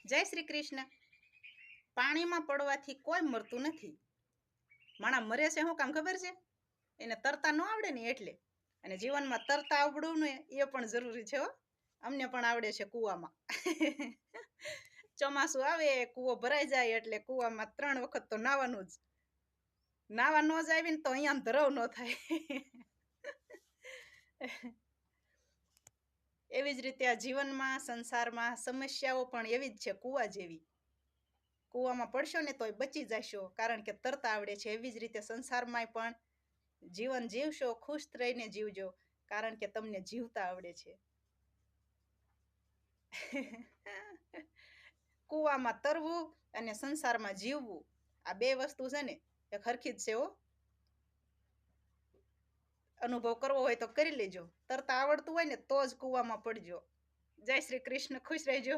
જય શ્રી કૃષ્ણ. પાણીમાં પડવાથી કોઈ મરતું નથી. માણા મરે છે શું કામ ખબર છે? એને તરતા ન આવડે ને એટલે. અને જીવનમાં તરતા આવડવું ને એ પણ જરૂરી છે હો. અમને પણ આવડે છે કૂવામાં. ચોમાસું આવે કૂવો ભરાઈ જાય એટલે કૂવામાં 3 વખત તો નાવાનું જ. નાવા ન જાય ને તો અહીંયા ધરવ ન થાય. એવી જ રીતે આ જીવનમાં સંસારમાં સમસ્યાઓ પણ એવી જ છે કૂવા જેવી. કૂવામાં પડશો ને તોય બચી જશો કારણ કે તરતા આવડે છે. એવી જ રીતે સંસારમાં પણ જીવન જીવશો ખુશ રહીને જીવજો કારણ કે તમને જીવતા આવડે છે. કૂવામાં તરવું અને સંસારમાં જીવવું આ બે વસ્તુ છે ને એ હરખી જ છે હો. અનુભવ કરવો હોય તો કરી લેજો. તરતા આવડતું હોય ને તો જ કૂવામાં પડજો. જય શ્રી કૃષ્ણ. ખુશ રહેજો.